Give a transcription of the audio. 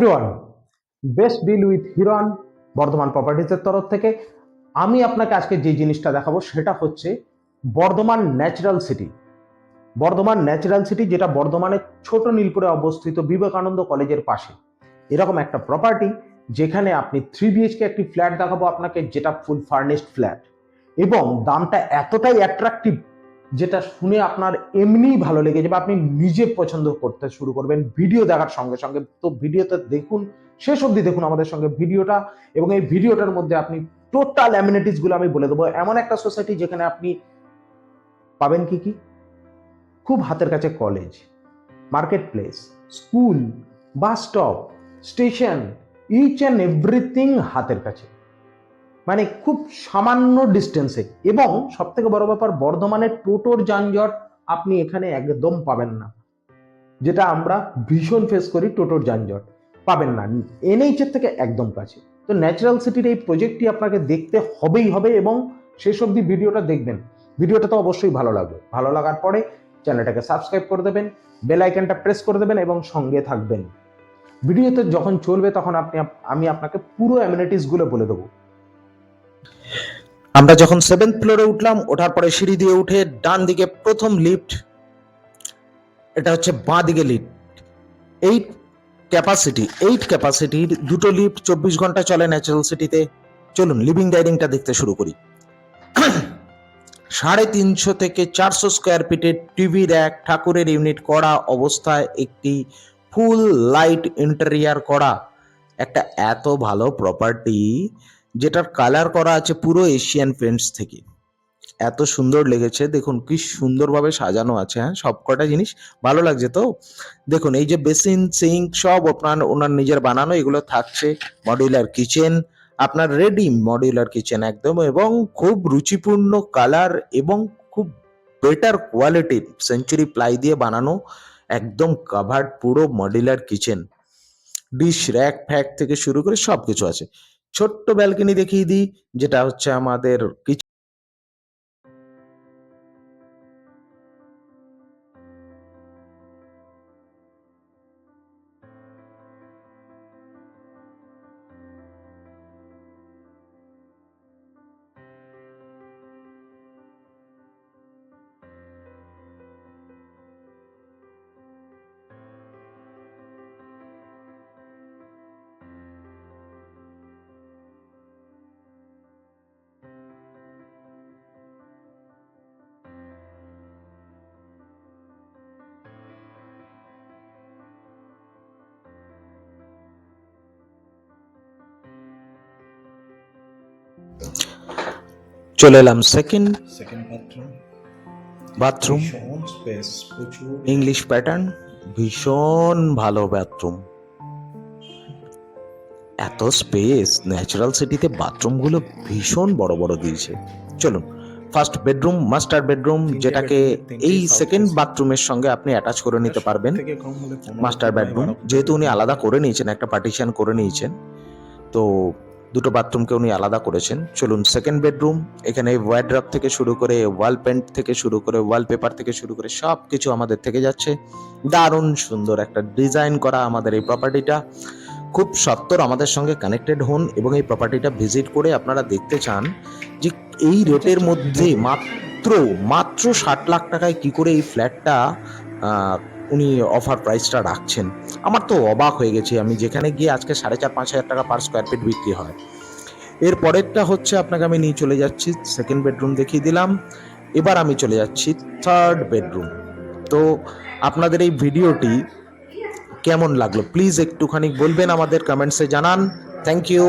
Everyone, best deal with হিরন বর্ধমান প্রপার্টিজের তরফ থেকে আমি আপনাকে আজকে যে জিনিসটা দেখাবো সেটা হচ্ছে Bardhaman natural city. Bardhaman natural city, যেটা বর্ধমানের ছোট নীলপুরে অবস্থিত বিবেকানন্দ কলেজের পাশে। এরকম একটা প্রপার্টি যেখানে আপনি 3 BHK একটি ফ্ল্যাট দেখাবো আপনাকে, যেটা ফুল ফার্নিশড ফ্ল্যাট, এবং দামটা এতটাই অ্যাট্রাকটিভ যেটা শুনে আপনার এমনিই ভালো লেগে যাবে, আপনি নিজে পছন্দ করতে শুরু করবেন ভিডিও দেখার সঙ্গে সঙ্গে। তো ভিডিওতে দেখুন, শেষ অবধি দেখুন আমাদের সঙ্গে ভিডিওটা, এবং এই ভিডিওটার মধ্যে আপনি টোটাল অ্যামিনিটিস গুলো আমি বলে দেবো। এমন একটা সোসাইটি যেখানে আপনি পাবেন কি কি, খুব হাতের কাছে college, market place, school, bus stop, station, each and everything হাতের কাছে, মানে খুব সামান্য ডিস্টেন্সে। এবং সব থেকে বড় ব্যাপার, বর্ধমানের টোটোর যানজট আপনি এখানে একদম পাবেন না, যেটা আমরা ভীষণ ফেস করি। টোটোর যানজট পাবেন না, NH এর থেকে একদম কাছে। তো ন্যাচারাল সিটির এই প্রজেক্টটি আপনাকে দেখতে হবেই হবে, এবং শেষ অবধি ভিডিওটা দেখবেন। ভিডিওটা তো অবশ্যই ভালো লাগবে। ভালো লাগার পরে চ্যানেলটাকে সাবস্ক্রাইব করে দেবেন, বেল আইকনটা প্রেস করে দেবেন এবং সঙ্গে থাকবেন। ভিডিওতে যখন চলবে তখন আমি আপনাকে পুরো অ্যামিনিটিস গুলো বলে দেবো। আমরা যখন 7th ফ্লোরে উঠলাম, ওঠার পরে সিঁড়ি দিয়ে উঠে ডান দিকে প্রথম লিফট, এটা হচ্ছে বাঁ দিকে লিফট। 8 ক্যাপাসিটির দুটো লিফট 24 ঘন্টা চলে ন্যাচারাল সিটিতে। চলুন লিভিং ডাইনিংটা দেখতে শুরু করি। 350 থেকে 400 স্কোয়ার ফিটের টিভি র্যাক, ঠাকুরের ইউনিট করা অবস্থায়, একটি ফুল লাইট ইন্টেরিয়ার করা একটা এত ভালো প্রপার্টি, যেটার কালার করা আছে পুরো এশিয়ান পেন্টস থেকে। এত সুন্দর লেগেছে, দেখুন কি সুন্দরভাবে সাজানো আছে। হ্যাঁ, সবকটা জিনিস ভালো লাগছে। তো দেখুন, এই যে বেসিন, সিঙ্ক সব ওনার নিজের বানানো, এগুলো থাকছে। মডিউলার কিচেন, আপনার রেডি মডিউলার কিচেন একদম, এবং খুব রুচিপূর্ণ কালার এবং খুব বেটার কোয়ালিটির সেঞ্চুরি প্লাই দিয়ে বানানো একদম কাভার্ড পুরো মডিউলার কিচেন। ডিশ র্যাক ফ্যাক থেকে শুরু করে সবকিছু আছে। ছোট্ট ব্যালকনি দেখিয়ে দিই, যেটা হচ্ছে আমাদের কিচেন। চলে এলাম সেকেন্ড বাথরুম, ইংলিশ প্যাটার্ন, ভীষণ ভালো বাথরুম। এত স্পেস ন্যাচারাল সিটিতে, বাথরুমগুলো ভীষণ বড় বড় দিয়েছে। চলুন, ফার্স্ট বেডরুম, মাস্টার বেডরুম, যেটাকে এই সেকেন্ড বাথরুমের সঙ্গে আপনি অ্যাটাচ করে নিতে পারবেন। মাস্টার বেডরুম যেহেতু উনি আলাদা করে নিয়েছেন, একটা পার্টিশন করে নিয়েছেন, তো দুটো বাথরুমকে উনি আলাদা করেছেন। চলুন সেকেন্ড বেডরুম। এখানে ওয়ার্ড্রপ থেকে শুরু করে, ওয়াল পেন্ট থেকে শুরু করে, ওয়ালপেপার থেকে শুরু করে সব কিছু আমাদের থেকে যাচ্ছে। দারুণ সুন্দর একটা ডিজাইন করা আমাদের এই প্রপার্টিটা। খুব সত্বর আমাদের সঙ্গে কানেক্টেড হন এবং এই প্রপার্টিটা ভিজিট করে আপনারা দেখতে চান যে এই রেটের মধ্যে মাত্র 60 লাখ টাকায় কি করে এই ফ্ল্যাটটা উনি অফার প্রাইসটা রাখছেন। আমার তো অবাক হয়ে গেছি আমি, যেখানে গিয়ে আজকে 4,500-5 হাজার টাকা পার স্কোয়ার ফিট বিক্রি হয়। এর পরেরটা হচ্ছে, আপনাকে আমি নিয়ে চলে যাচ্ছি, সেকেন্ড বেডরুম দেখিয়ে দিলাম, এবার আমি চলে যাচ্ছি থার্ড বেডরুম। তো আপনাদের এই ভিডিওটি কেমন লাগলো প্লিজ একটুখানি বলবেন, আমাদের কমেন্টসে জানান। Thank you.